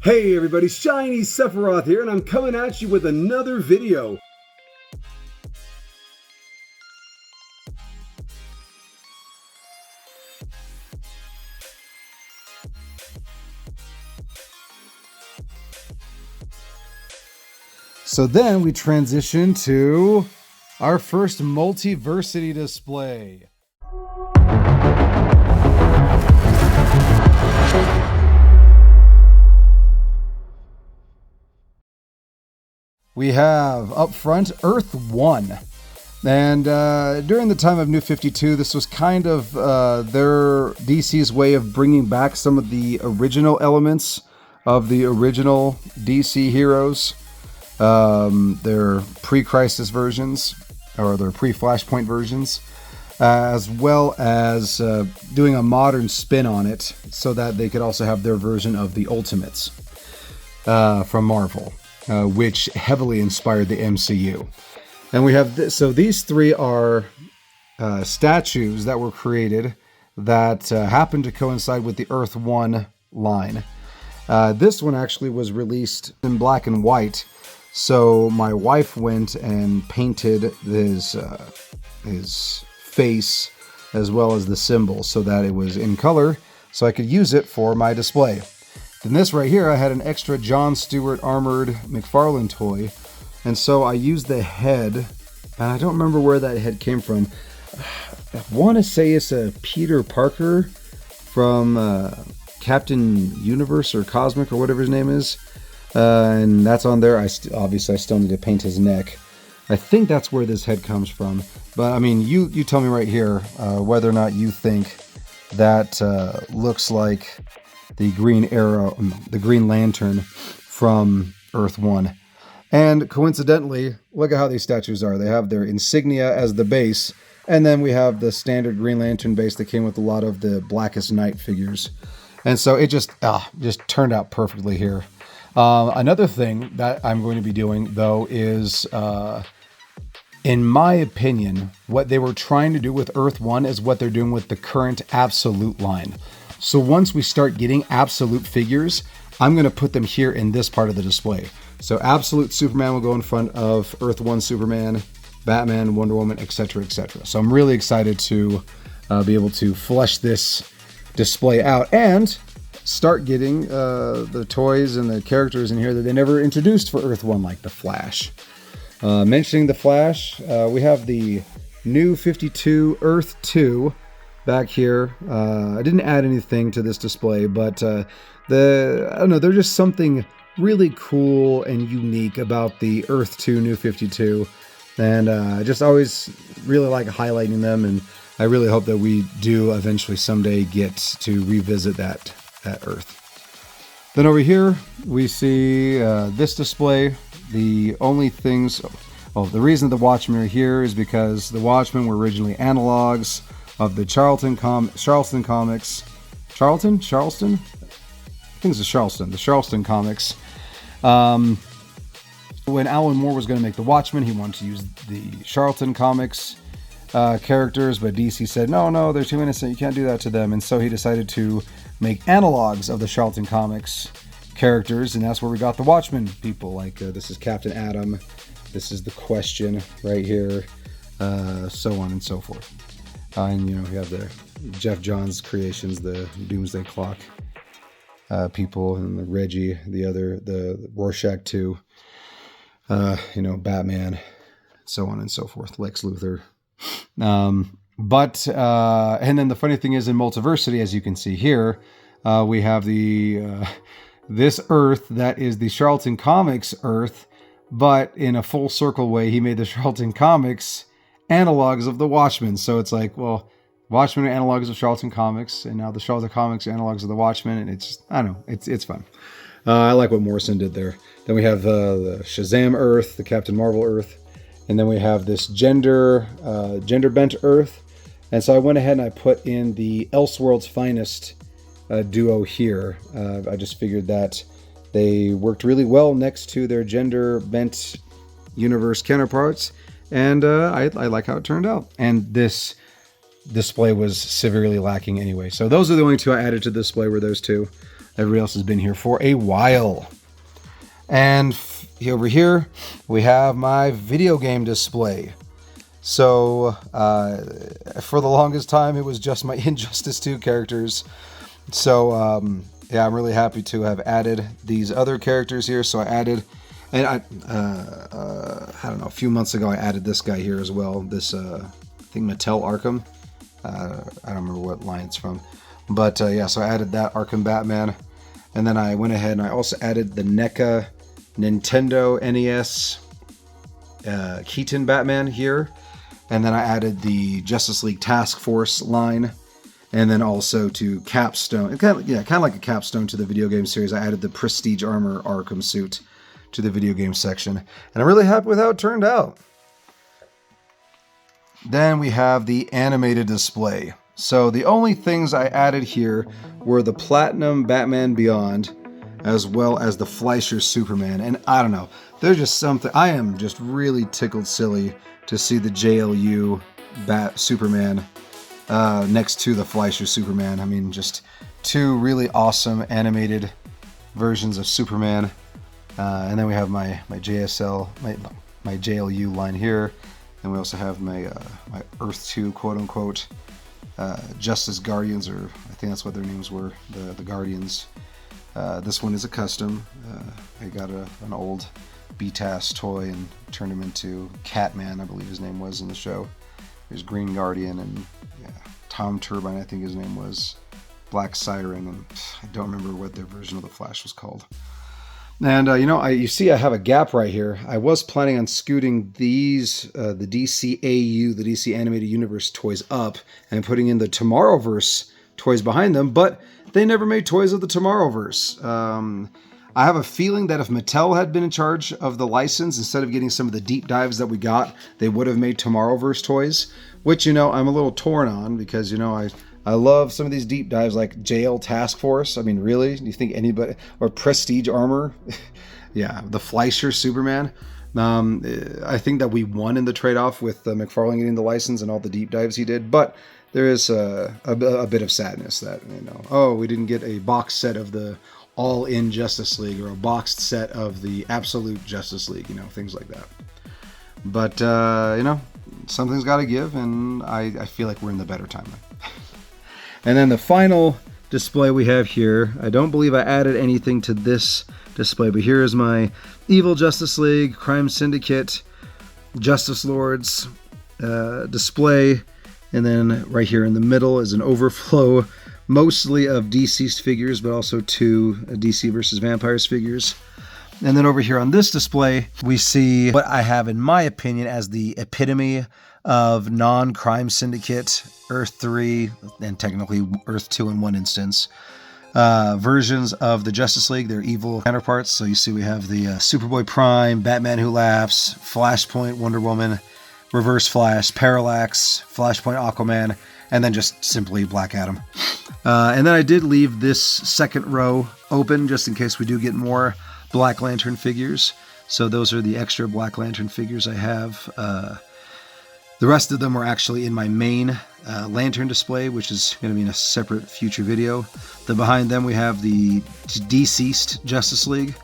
Hey everybody, Shiny Sephiroth here, and I'm coming at you with another video. So then we transition to our first Multiversity display. We have up front Earth 1. And during the time of New 52, this was kind of their DC's way of bringing back some of the original elements of the original DC heroes. Their pre-Crisis versions, or their pre-Flashpoint versions, as well as doing a modern spin on it so that they could also have their version of the Ultimates from Marvel. Which heavily inspired the MCU. And we have this, so these three are statues that were created that happen to coincide with the Earth 1 line. This one actually was released in black and white, so my wife went and painted his face as well as the symbol so that it was in color so I could use it for my display. Then this right here, I had an extra John Stewart armored McFarlane toy, and so I used the head, and I don't remember where that head came from. I want to say it's a Peter Parker from Captain Universe or Cosmic or whatever his name is, and that's on there. Obviously I still need to paint his neck. I think that's where this head comes from, but I mean, you tell me right here whether or not you think that looks like the Green Arrow, the Green Lantern from Earth 1. And coincidentally, look at how these statues are. They have their insignia as the base, and then we have the standard Green Lantern base that came with a lot of the Blackest Night figures. And so it just turned out perfectly here. Another thing that I'm going to be doing, though, is, in my opinion, what they were trying to do with Earth 1 is what they're doing with the current Absolute line. So once we start getting Absolute figures, I'm going to put them here in this part of the display. So Absolute Superman will go in front of Earth 1 Superman, Batman, Wonder Woman, etc., etc. So I'm really excited to be able to flesh this display out and start getting the toys and the characters in here that they never introduced for Earth 1, like the Flash. Mentioning the Flash, we have the New 52 Earth 2 back here. I didn't add anything to this display, but I don't know, there's just something really cool and unique about the Earth 2 New 52, and I just always really like highlighting them, and I really hope that we do eventually someday get to revisit that Earth. Then over here we see this display. The only things, the reason the Watchmen are here is because the Watchmen were originally analogs of the Charlton comics. Charlton? I think it's the Charlton comics. When Alan Moore was going to make the Watchmen, he wanted to use the Charlton comics characters, but DC said, no, they're too innocent, you can't do that to them. And so he decided to make analogs of the Charlton comics characters, and that's where we got the Watchmen people. Like this is Captain Atom, this is the Question right here, so on and so forth. And we have the Jeff Johns creations, the Doomsday Clock people, and the Reggie, the Rorschach 2, Batman, so on and so forth, Lex Luthor. And then the funny thing is, in Multiversity, as you can see here, we have this Earth that is the Charlton Comics Earth, but in a full circle way, he made the Charlton Comics analogs of the Watchmen. So it's like, well, Watchmen are analogs of Charlton Comics, and now the Charlton Comics are analogs of the Watchmen, and it's just, I don't know, it's fun. I like what Morrison did there. Then we have the Shazam Earth, the Captain Marvel Earth, and then we have this gender bent Earth. And so I went ahead and I put in the Elseworlds Finest duo here. I just figured that they worked really well next to their gender bent universe counterparts, and I like how it turned out. And this display was severely lacking anyway. So those are the only two I added to the display, were those two. Everybody else has been here for a while. And over here, we have my video game display. So, for the longest time, it was just my Injustice 2 characters. So, yeah, I'm really happy to have added these other characters here. So I added, and I don't know, a few months ago, I added this guy here as well. This, I think Mattel Arkham. I don't remember what line it's from. But, yeah, so I added that Arkham Batman. And then I went ahead and I also added the NECA Nintendo NES Keaton Batman here. And then I added the Justice League Task Force line. And then also to capstone, kind of like a capstone to the video game series, I added the Prestige Armor Arkham suit to the video game section. And I'm really happy with how it turned out. Then we have the animated display. So the only things I added here were the Platinum Batman Beyond, as well as the Fleischer Superman. And I don't know, there's just something, I am just really tickled silly to see the JLU Bat Superman next to the Fleischer Superman. I mean, just two really awesome animated versions of Superman. And then we have my JSL, my JLU line here. And we also have my Earth 2, quote unquote, Justice Guardians, or I think that's what their names were, the Guardians. This one is a custom. I got an old BTAS toy and turned him into Catman, I believe his name was in the show. There's Green Guardian and Tom Turbine, I think his name was, Black Siren, and I don't remember what their version of the Flash was called. And, you see I have a gap right here. I was planning on scooting these, the DCAU, the DC Animated Universe toys up and putting in the Tomorrowverse toys behind them, but they never made toys of the Tomorrowverse. I have a feeling that if Mattel had been in charge of the license, instead of getting some of the deep dives that we got, they would have made Tomorrowverse toys, which, I'm a little torn on because, I love some of these deep dives like Jail Task Force. I mean, really? Do you think anybody... Or Prestige Armor? Yeah, the Fleischer Superman. I think that we won in the trade-off with McFarlane getting the license and all the deep dives he did, but there is a bit of sadness that, we didn't get a box set of the All-In Justice League or a boxed set of the Absolute Justice League, things like that. But, something's got to give, and I feel like we're in the better timeline. And then the final display we have here, I don't believe I added anything to this display, but here is my Evil Justice League, Crime Syndicate, Justice Lords display. And then right here in the middle is an overflow, mostly of deceased figures, but also two DC versus Vampires figures. And then over here on this display, we see what I have, in my opinion, as the epitome of non-Crime Syndicate, Earth 3, and technically Earth 2 in one instance, versions of the Justice League, their evil counterparts. So you see we have the Superboy Prime, Batman Who Laughs, Flashpoint Wonder Woman, Reverse Flash, Parallax, Flashpoint Aquaman, and then just simply Black Adam. And then I did leave this second row open just in case we do get more Black Lantern figures. So those are the extra Black Lantern figures I have. The rest of them are actually in my main lantern display, which is going to be in a separate future video. Then behind them we have the deceased Justice League.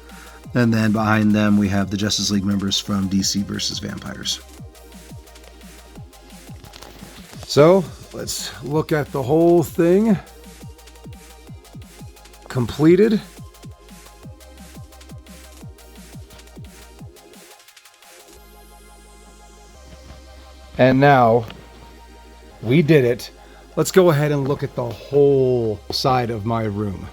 And then behind them we have the Justice League members from DC versus Vampires. So let's look at the whole thing completed. And now, we did it. Let's go ahead and look at the whole side of my room.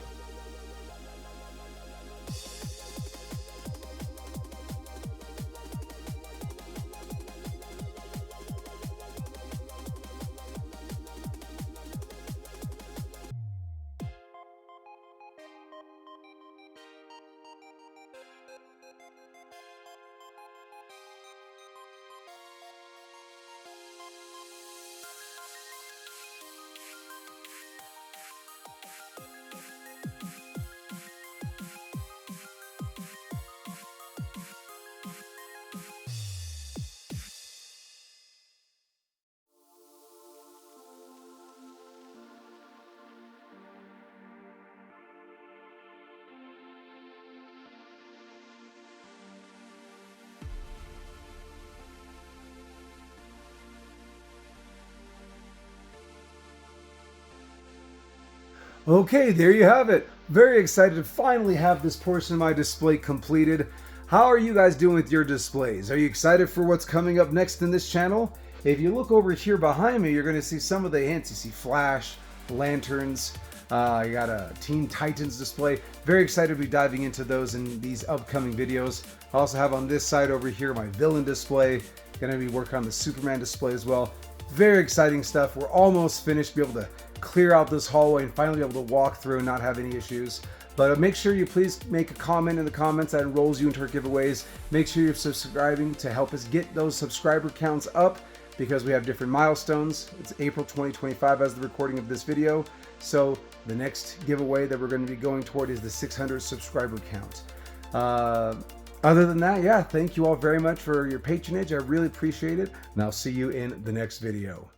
Okay, there you have it. Very excited to finally have this portion of my display completed. How are you guys doing with your displays? Are you excited for what's coming up next in this channel? If you look over here behind me, you're going to see some of the hints. You see Flash, lanterns, I got a Teen Titans display. Very excited to be diving into those in these upcoming videos. I also have on this side over here my villain display. Going to be working on the Superman display as well. Very exciting stuff. We're almost finished. Be able to clear out this hallway and finally be able to walk through and not have any issues. But make sure you please make a comment in the comments that enrolls you into our giveaways. Make sure you're subscribing to help us get those subscriber counts up, because we have different milestones. It's April 2025 as the recording of this video. So the next giveaway that we're going to be going toward is the 600 subscriber count. Other than that, yeah, thank you all very much for your patronage. I really appreciate it. And I'll see you in the next video.